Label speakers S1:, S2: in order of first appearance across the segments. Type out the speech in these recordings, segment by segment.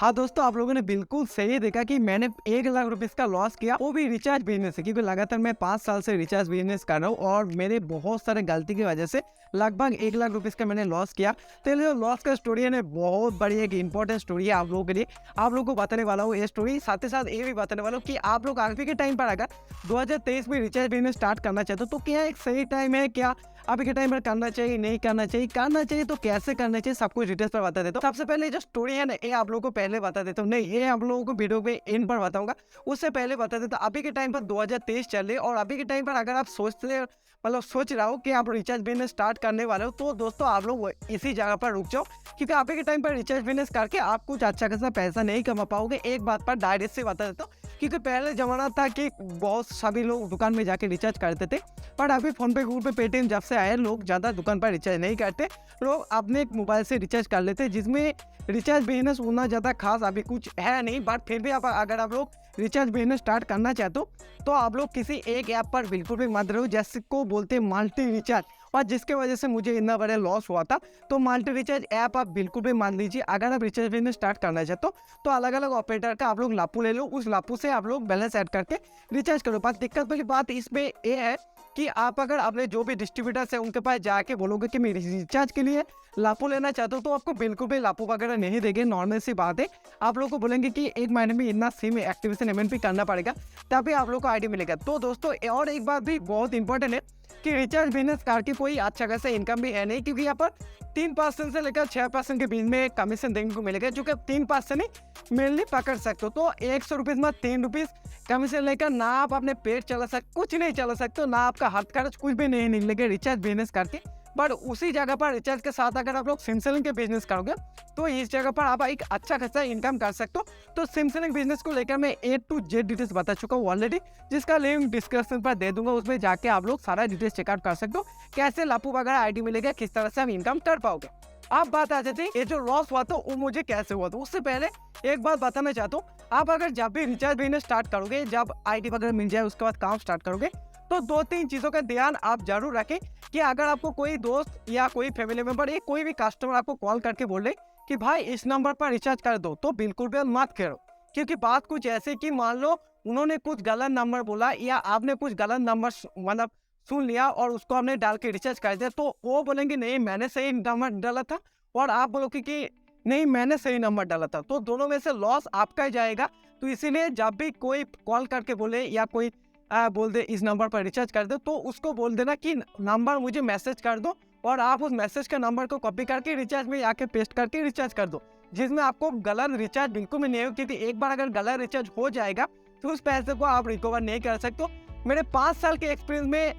S1: हाँ दोस्तों, आप लोगों ने बिल्कुल सही देखा कि मैंने 1 लाख रुपीस का लॉस किया, वो भी रिचार्ज बिजनेस से। क्योंकि लगातार मैं 5 साल से रिचार्ज बिजनेस कर रहा हूँ और मेरे बहुत सारे गलती की वजह से लगभग 1 लाख रुपीस का मैंने लॉस किया। तो ये जो लॉस का स्टोरी है ना, बहुत बड़ी एक इंपॉर्टेंट स्टोरी है आप लोगों के लिए। आप लोगों को बताने वाला हूँ ये स्टोरी, साथ ही साथ ये भी बताने वाला हूँ कि आप लोग अभी के टाइम पर अगर 2023 में रिचार्ज बिजनेस स्टार्ट करना चाहते हो तो क्या एक सही टाइम है, क्या अभी के टाइम पर करना चाहिए, नहीं करना चाहिए तो कैसे करना चाहिए, सब कुछ डिटेल्स पर बता देता हूँ। सबसे पहले जो स्टोरी है ना, ये आप लोगों को पहले बता देता हूँ, नहीं ये आप लोगों को वीडियो पे एंड पर बताऊंगा। उससे पहले बता देता हूँ, अभी के टाइम पर 2023 चल रही है और अभी के टाइम पर अगर आप सोच रहा हो कि आप रिचार्ज बिजनेस स्टार्ट करने वाले हो, तो दोस्तों आप लोग इसी जगह पर रुक जाओ। क्योंकि अभी के टाइम पर रिचार्ज बिजनेस करके आप कुछ अच्छा खासा पैसा नहीं कमा पाओगे। एक बात पर डायरेक्ट से बता देता हूँ, क्योंकि पहले जमाना था कि बहुत सभी लोग दुकान में जाके रिचार्ज करते थे, पर अभी फोन पे, गूगल पे, पेटीएम जब से आए, लोग ज़्यादा दुकान पर रिचार्ज नहीं करते, लोग अपने एक मोबाइल से रिचार्ज कर लेते हैं। जिसमें रिचार्ज बिजनेस उतना ज़्यादा खास अभी कुछ है नहीं, बट फिर भी अगर आप लोग रिचार्ज बिजनेस स्टार्ट करना चाहते हो तो आप लोग किसी एक ऐप पर बिल्कुल भी मत रहो, जैसे को बोलते हैं मल्टी रिचार्ज, और जिसके वजह से मुझे इतना बड़ा लॉस हुआ था। तो मल्टी रिचार्ज ऐप आप बिल्कुल भी मान लीजिए। अगर आप रिचार्ज बिजनेस स्टार्ट करना चाहते हो तो अलग अलग ऑपरेटर का आप लोग लापू ले लो, उस लापू से आप लोग बैलेंस ऐड करके रिचार्ज करो। बस दिक्कत वाली बात इसमें ये है कि आप अगर अपने जो भी डिस्ट्रीब्यूटर्स है उनके पास जाके बोलोगे कि मैं रिचार्ज के लिए लापू लेना चाहता हूँ, तो आपको बिल्कुल भी लापू वगैरह नहीं देंगे। नॉर्मल सी बात है, आप लोग को बोलेंगे कि एक महीने में इतना सिम एक्टिवेशन पेमेंट भी करना पड़ेगा, तभी आप लोग को आईडी मिलेगा। तो दोस्तों और एक बात भी बहुत इंपॉर्टेंट है कि रिचार्ज बिजनेस करके कोई अच्छा खासा इनकम भी है नहीं, क्योंकि यहाँ पर 3% से लेकर 6% के बीच में कमीशन देखने को मिलेगा, जो कि 3% ही मेनली पकड़ सकते हो। तो 100 रुपीज़ में 3 रुपीज़ कमीशन लेकर ना आप अपने पेट चला सकते, कुछ नहीं चला सकते हो, ना आपका हाथ खर्च कुछ भी नहीं निकलेगा रिचार्ज बिजनेस करके। बट उसी जगह पर रिचार्ज के साथ अगर आप लोग सिम सेलिंग के बिजनेस करोगे तो इस जगह पर आप एक अच्छा खासा इनकम कर सकते हो। तो सिम सेलिंग बिजनेस को लेकर मैं A to Z डिटेल्स बता चुका हूँ ऑलरेडी, जिसका लिंक डिस्क्रिप्शन पर दे दूंगा, उसमें जाके आप लोग सारा डिटेल्स चेकआउट कर सकते हो, कैसे लापू वगैरह आईडी मिलेगा, किस तरह से हम इनकम कर पाओगे। आप बात आ जाती है ये जो लॉस हुआ था वो मुझे कैसे हुआ था। उससे पहले एक बात बताना चाहता हूँ, आप अगर जब भी रिचार्ज बिजनेस स्टार्ट करोगे, जब आईडी वगैरह मिल जाए उसके बाद काम स्टार्ट करोगे, तो 2-3 चीज़ों का ध्यान आप जरूर रखें कि अगर आपको कोई दोस्त या कोई फैमिली मेंबर या कोई भी कस्टमर आपको कॉल करके बोले कि भाई इस नंबर पर रिचार्ज कर दो, तो बिल्कुल भी मत करो। क्योंकि बात कुछ ऐसे कि मान लो उन्होंने कुछ गलत नंबर बोला या आपने कुछ गलत नंबर मतलब सुन लिया और उसको आपने डाल के रिचार्ज कर दिया, तो वो बोलेंगे नहीं मैंने सही नंबर डाला था, और आप बोलोगे कि नहीं मैंने सही नंबर डाला था, तो दोनों में से लॉस आपका ही जाएगा। तो इसीलिए जब भी कोई कॉल करके बोले या कोई बोल दे इस नंबर पर रिचार्ज कर दो, तो उसको बोल देना कि नंबर मुझे मैसेज कर दो, और आप उस मैसेज के नंबर को कॉपी करके रिचार्ज में आके पेस्ट करके रिचार्ज कर दो, जिसमें आपको गलत रिचार्ज बिल्कुल भी नहीं हो। क्योंकि एक बार अगर गलत रिचार्ज हो जाएगा तो उस पैसे को आप रिकवर नहीं कर सकते। मेरे 5 साल के एक्सपीरियंस में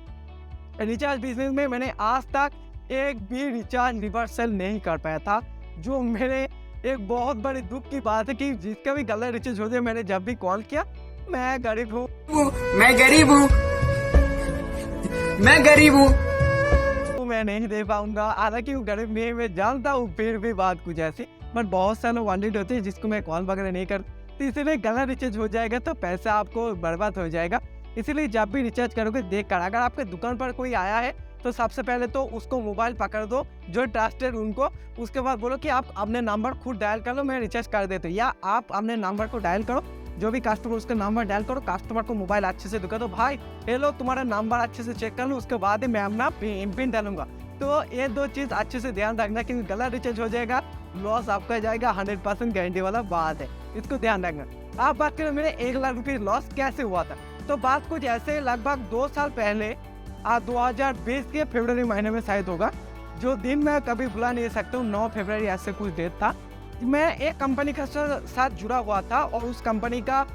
S1: रिचार्ज बिजनेस में मैंने आज तक एक भी रिचार्ज रिवर्सल नहीं कर पाया था, जो मेरे एक बहुत बड़ी दुख की बात है कि जिसका भी गलत रिचार्ज हो जाए, मैंने जब भी कॉल किया, मैं गरीब हूँ,
S2: मैं गरीब हूँ, मैं गरीब हूँ।
S1: तो मैं नहीं दे पाऊंगा। हालांकि वो गरीब नहीं, मैं जानता हूँ, फिर भी बात कुछ ऐसी। बट बहुत सारे लोग वांटेड होते हैं जिसको मैं कॉल वगैरह नहीं कर, तो इसीलिए गलत रिचार्ज हो जाएगा तो पैसा आपको बर्बाद हो जाएगा। इसीलिए जब भी रिचार्ज करोगे देख कर, अगर आपके दुकान पर कोई आया है तो सबसे पहले तो उसको मोबाइल पकड़ दो, जो ट्रस्टेड उनको, उसके बाद बोलो कि आप अपने नंबर खुद डायल कर लो, मैं रिचार्ज कर देता हूँ, या आप अपने नंबर को डायल करो, जो भी कस्टमर उसका नंबर डायल करो, कस्टमर को मोबाइल अच्छे से दिखा दो, भाई हेलो तुम्हारा नंबर अच्छे से चेक कर लो, उसके बाद ही मैं अपना पिन डालूंगा। तो ये 2 चीज़ अच्छे से ध्यान रखना, कि गलत रिचार्ज हो जाएगा लॉस आपका जाएगा, 100% गारंटी वाला बात है, इसको ध्यान रखना। आप बात करें मेरे 1 लाख रुपये लॉस कैसे हुआ था, तो बात कुछ ऐसे लगभग 2 साल पहले 2020 के फरवरी महीने में शायद होगा, जो दिन मैं कभी भुला नहीं सकता हूँ। 9 फरवरी ऐसे कुछ डेट था, मैं एक कंपनी के साथ जुड़ा हुआ था, और उस कंपनी का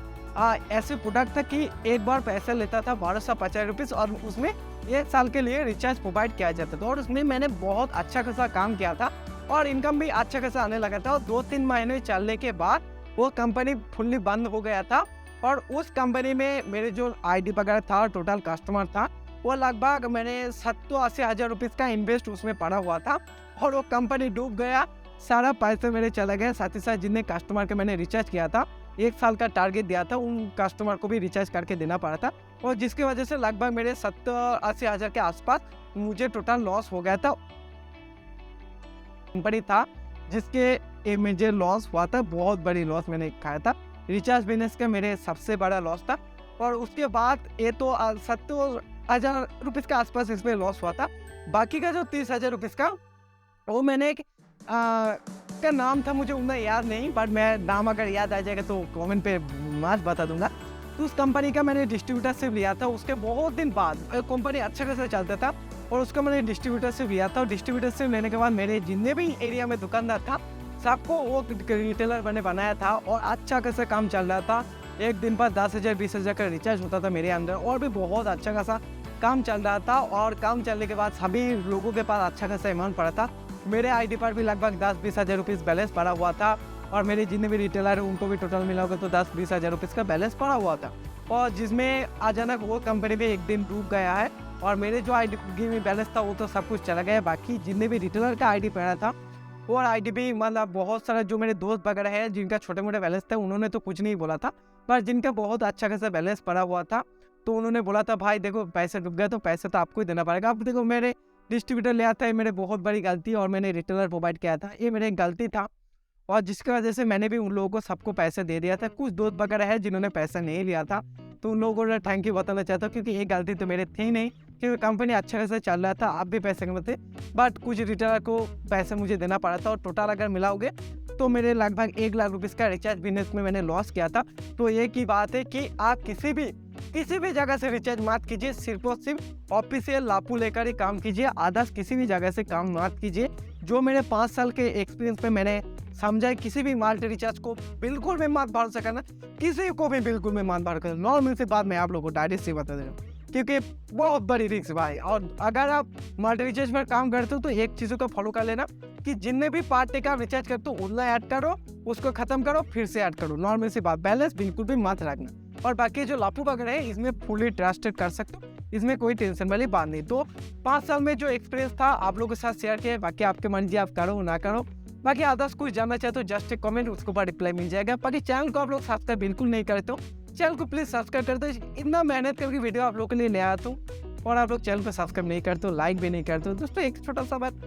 S1: ऐसे प्रोडक्ट था कि एक बार पैसा लेता था 1250 रुपीज़, और उसमें 1 साल के लिए रिचार्ज प्रोवाइड किया जाता था, और उसमें मैंने बहुत अच्छा खासा काम किया था और इनकम भी अच्छा खासा आने लगा था। और 2-3 महीने चलने के बाद वो कंपनी फुल्ली बंद हो गया था, और उस कंपनी में मेरे जो आईडी वगैरह था, टोटल कस्टमर था, वो लगभग मैंने 70-80 हज़ार रुपीज़ का इन्वेस्ट उसमें पड़ा हुआ था, और वो कंपनी डूब गया, सारा पैसे मेरे चला गया। साथ ही साथ जितने कस्टमर के मैंने रिचार्ज किया था, 1 साल का टारगेट दिया था, उन कस्टमर को भी रिचार्ज करके देना पड़ा था, और जिसकी वजह से लगभग मेरे 70-80 हज़ार के आसपास मुझे टोटल लॉस हो गया था। कंपनी था जिसके मुझे लॉस हुआ था, बहुत बड़ी लॉस मैंने खाया था। रिचार्ज बिजनेस का मेरे सबसे बड़ा लॉस था। और उसके बाद ये तो 70,000 रुपीज़ के आसपास इसमें लॉस हुआ था। बाकी का जो 30,000 रुपीज़ का, वो मैंने का नाम था मुझे उतना याद नहीं, बट मैं नाम अगर याद आ जाएगा तो कमेंट पे मस्त बता दूंगा। तो उस कंपनी का मैंने डिस्ट्रीब्यूटरशिप लिया था। उसके बहुत दिन बाद कंपनी अच्छा खासा चलता था और उसका मैंने डिस्ट्रीब्यूटरशिप लिया था। और डिस्ट्रीब्यूटरशिप लेने के बाद मेरे जितने भी एरिया में दुकानदार था सबको वो रिटेलर मैंने बनाया था और अच्छा खासा काम चल रहा था। एक दिन पर 10,000 20,000 का रिचार्ज होता था मेरे अंदर और भी बहुत अच्छा खासा काम चल रहा था। और काम चलने के बाद सभी लोगों के पास अच्छा खासा अमाउंट पड़ा था। मेरे आईडी पर भी लगभग 10-20 हज़ार रुपीज़ बैलेंस पड़ा हुआ था और मेरे जितने भी रिटेलर हैं उनको भी टोटल मिला होगा तो 10-20 हज़ार रुपीज़ का बैलेंस पड़ा हुआ था। और जिसमें अचानक वो कंपनी भी एक दिन डूब गया है और मेरे जो आईडी में बैलेंस था वो तो सब कुछ चला गया। बाकी जितने भी रिटेलर का आईडी पड़ा था और आईडी भी मतलब बहुत सारा जो मेरे दोस्त वगैरह है जिनका छोटे मोटे बैलेंस था उन्होंने तो कुछ नहीं बोला था, पर जिनका बहुत अच्छा खासा बैलेंस पड़ा हुआ था तो उन्होंने बोला था भाई देखो पैसे डूब गए तो पैसे तो आपको ही देना पड़ेगा। अब देखो मेरे डिस्ट्रीब्यूटर ले आता है, मेरे बहुत बड़ी गलती और मैंने रिटेलर प्रोवाइड किया था, ये मेरी गलती था। और जिसकी वजह से मैंने भी उन लोगों को सबको पैसे दे दिया था। कुछ दोस्त वगैरह है जिन्होंने पैसा नहीं लिया था तो उन लोगों को थैंक यू बताना चाहता हूँ क्योंकि ये गलती तो मेरे थी नहीं, क्योंकि कंपनी अच्छा खासा चल रहा था, आप भी पैसे कमाते, बट कुछ रिटेलर को पैसे मुझे देना पड़ा था। और टोटल अगर मिलाओगे तो मेरे लगभग 1 लाख रुपीज़ का रिचार्ज बिजनेस में मैंने लॉस किया था। तो ये की बात है कि आप किसी भी जगह से रिचार्ज मत कीजिए, सिर्फ और सिर्फ ऑफिशियल लापू लेकर ही काम कीजिए, अदर्स किसी भी जगह से काम मत कीजिए। जो मेरे 5 साल के एक्सपीरियंस में मैंने समझा है, किसी भी मल्टी रिचार्ज को बिल्कुल भी मत भरोसा करना, किसी को भी बिल्कुल भी मत भरोसा करना। नॉर्मल सी बात मैं आप लोगों को डायरेक्ट से बता दे रहा हूँ क्योंकि बहुत बड़ी रिस्क भाई। और अगर आप मल्टी रिचार्ज पर काम करते हो तो एक चीज़ों को फॉलो कर लेना कि जितने भी पार्टी का रिचार्ज करते हो उतना ऐड करो, उसको खत्म करो, फिर से ऐड करो। नॉर्मल सी बात, बैलेंस बिल्कुल भी मत रखना। और बाकी जो लापू वगैरह है इसमें फुली ट्रस्टेड कर सकते हो, इसमें कोई टेंशन वाली बात नहीं। तो 5 साल में जो एक्सपीरियंस था आप लोगों के साथ शेयर किया, बाकी आपके मर्जी, आप करो ना करो। बाकी अदर्स कुछ जानना चाहते हो जस्ट एक कमेंट, उसके ऊपर रिप्लाई मिल जाएगा। बाकी चैनल को आप लोग सब्सक्राइब बिल्कुल नहीं करते हो, चैनल को प्लीज़ सब्सक्राइब कर दो। इतना मेहनत करके वीडियो आप लोग के लिए ले आता हूँ और आप लोग चैनल को सब्सक्राइब नहीं करते हो, लाइक भी नहीं करते हो। दोस्तों एक छोटा सा बात